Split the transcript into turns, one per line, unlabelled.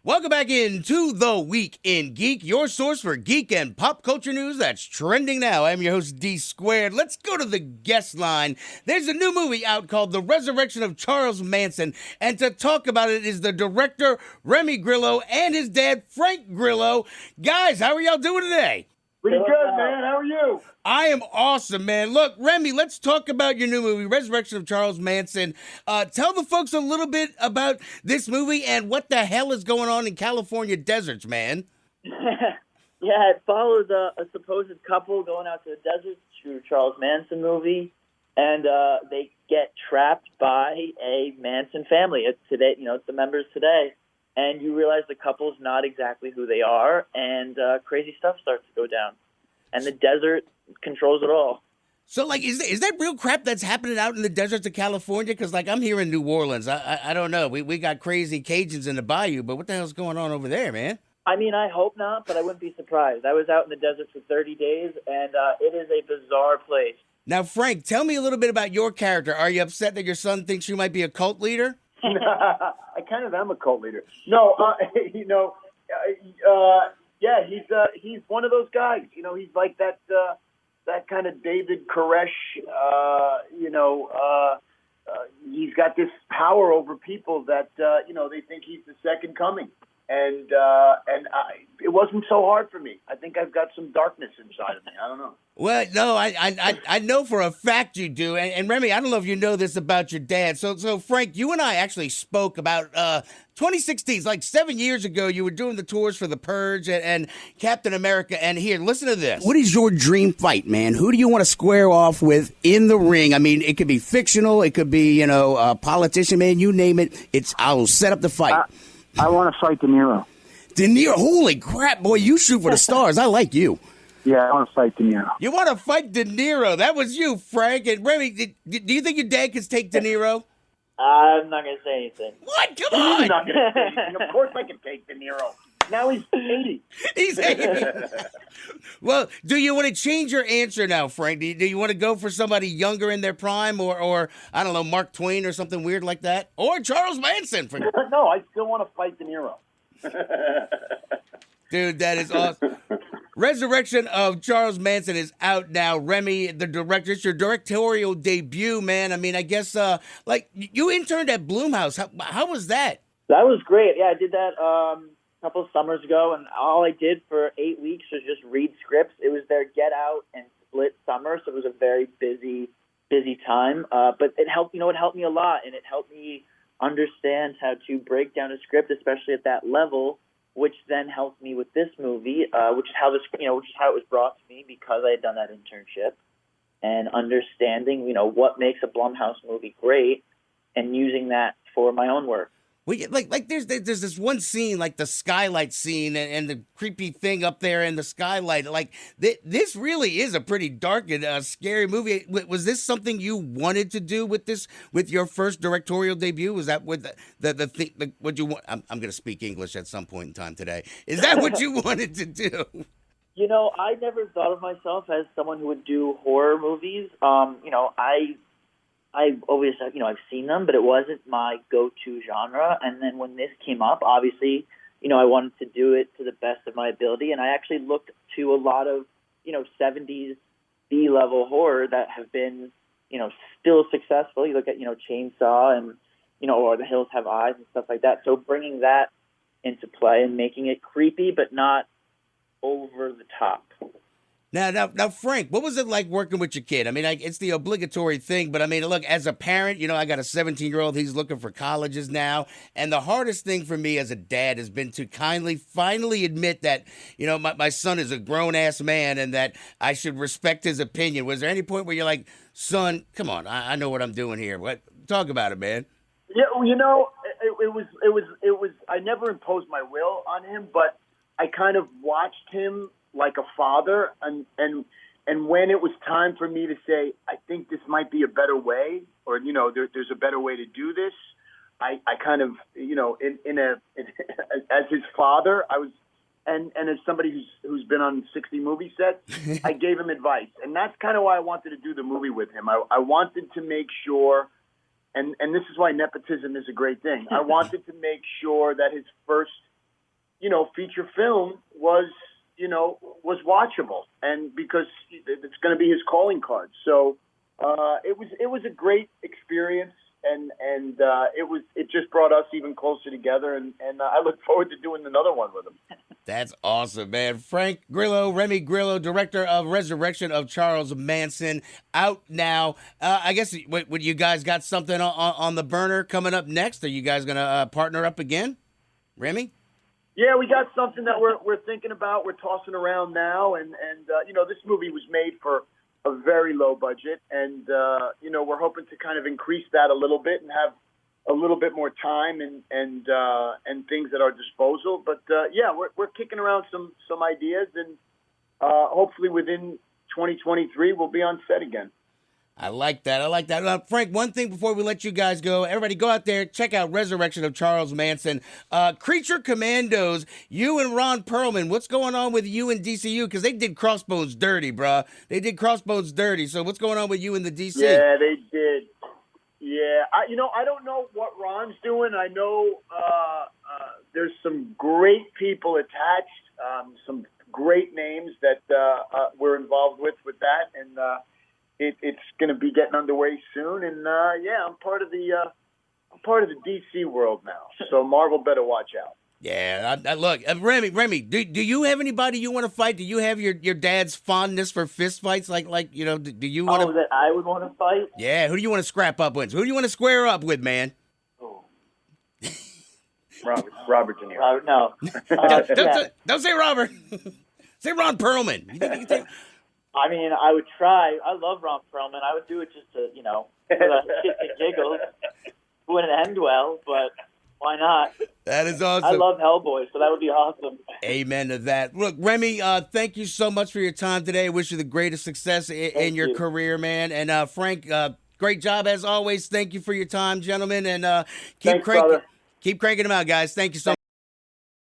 Welcome back into The Week in Geek, your source for geek and pop culture news that's trending now. I'm your host, D Squared. Let's go to the guest line. There's a new movie out called The Resurrection of Charles Manson, and to talk about it is the director, Remy Grillo, and his dad, Frank Grillo. Guys, how are y'all doing today?
Pretty good, man. How are you?
I am awesome, man. Look, Remy, let's talk about your new movie, Resurrection of Charles Manson. Tell the folks a little bit about this movie and what the hell is going on in California deserts, man.
Yeah, it follows a supposed couple going out to the desert to shoot a Charles Manson movie, and they get trapped by a Manson family. It's today, it's the members today, and you realize the couple's not exactly who they are, and crazy stuff starts to go down, and the desert controls it all.
So, is that real crap that's happening out in the deserts of California? Because, I'm here in New Orleans. I don't know. We got crazy Cajuns in the bayou, but what the hell's going on over there, man?
I mean, I hope not, but I wouldn't be surprised. I was out in the desert for 30 days, and it is a bizarre place.
Now, Frank, tell me a little bit about your character. Are you upset that your son thinks you might be a cult leader?
I kind of am a cult leader. No, yeah, he's one of those guys. He's like that kind of David Koresh. He's got this power over people that they think he's the second coming. And it wasn't so hard for me. I think I've got some darkness inside of me. I don't know.
Well, no, I know for a fact you do. And Remy, I don't know if you know this about your dad. So Frank, you and I actually spoke about 2016, like 7 years ago. You were doing the tours for the Purge and Captain America. And here, listen to this. What is your dream fight, man? Who do you want to square off with in the ring? I mean, it could be fictional. It could be, a politician, man. You name it. I'll set up the fight.
I want to fight De Niro.
De Niro, holy crap, boy, you shoot for the stars. I like you.
Yeah, I want to fight De Niro.
You want to fight De Niro? That was you, Frank. And Remy, do you think your dad could take De Niro?
I'm not going to say anything.
What? Come on.
He's not going to say anything. Of course I can take De Niro. Now he's 80.
He's 80. Well, do you want to change your answer now, Frank? Do you want to go for somebody younger in their prime or I don't know, Mark Twain or something weird like that? Or Charles Manson?
No, I still want to fight De Niro.
Dude, that is awesome. Resurrection of Charles Manson is out now. Remy, the director, it's your directorial debut, man. I mean, I guess, you interned at Blumhouse. How was that?
That was great. Yeah, I did that a couple of summers ago, and all I did for 8 weeks was just read scripts. It was their Get Out and Split summer, so it was a very busy time. But it helped, it helped me a lot, and it helped me understand how to break down a script, especially at that level, which then helped me with this movie, which is how it was brought to me because I had done that internship, and understanding, what makes a Blumhouse movie great, and using that for my own work.
Well, there's this one scene, like the skylight scene and the creepy thing up there in the skylight. This really is a pretty dark and scary movie. Was this something you wanted to do with your first directorial debut? Was that what the thing? What you want? I'm going to speak English at some point in time today. Is that what you wanted to do?
I never thought of myself as someone who would do horror movies. I always, I've seen them, but it wasn't my go-to genre. And then when this came up, obviously, I wanted to do it to the best of my ability. And I actually looked to a lot of, 70s B-level horror that have been, still successful. You look at, Chainsaw and, or The Hills Have Eyes and stuff like that. So bringing that into play and making it creepy, but not over the top.
Now, Frank, what was it like working with your kid? I mean, it's the obligatory thing, but I mean, look, as a parent, I got a 17-year-old. He's looking for colleges now. And the hardest thing for me as a dad has been to finally admit that, my son is a grown-ass man and that I should respect his opinion. Was there any point where you're like, son, come on, I know what I'm doing here. Talk about it, man.
Yeah, it was. I never imposed my will on him, but I kind of watched him like a father, and when it was time for me to say, I think this might be a better way, or there's a better way to do this, I kind of as his father, I was, and as somebody who's been on 60 movie sets, I gave him advice, and that's kind of why I wanted to do the movie with him. I wanted to make sure, and this is why nepotism is a great thing. I wanted to make sure that his first feature film was watchable, and because it's going to be his calling card. So it was a great experience, and it just brought us even closer together, and I look forward to doing another one with him.
That's awesome, man. Frank Grillo, Remy Grillo, director of Resurrection of Charles Manson, out now. I guess, what you guys got something on the burner coming up next? Are you guys going to partner up again? Remy?
Yeah, we got something that we're thinking about. We're tossing around now, and this movie was made for a very low budget, and we're hoping to kind of increase that a little bit and have a little bit more time and things at our disposal. But we're kicking around some ideas, and hopefully within 2023 we'll be on set again.
I like that. Frank, one thing before we let you guys go, everybody go out there, check out Resurrection of Charles Manson. Creature Commandos, you and Ron Perlman, what's going on with you and DCU? Because they did Crossbones dirty, bruh. They did Crossbones dirty. So what's going on with you and the DC?
Yeah, they did. Yeah, I don't know what Ron's doing. I know there's some great people attached, some great names that we're involved with that, and it's going to be getting underway soon. And I'm part of the DC world now, so Marvel better watch out.
Yeah, look, Remy, do you have anybody you want to fight? Do you have your dad's fondness for fist fights? Like do you want to?
That I would want to fight?
Yeah, who do you want to scrap up with? Who do you want to square up with, man?
Oh.
Robert De Niro.
No.
Don't say Robert. Say Ron Perlman. You think you can say?
I mean, I would try. I love Ron Perlman. I would do it just to, for the shits and giggles. It wouldn't end well, but why not?
That is awesome.
I love Hellboy, so that would be awesome.
Amen to that. Look, Remy, thank you so much for your time today. I wish you the greatest success in your career, man. And Frank, great job as always. Thank you for your time, gentlemen. And keep cranking them out, guys. Thank you so much.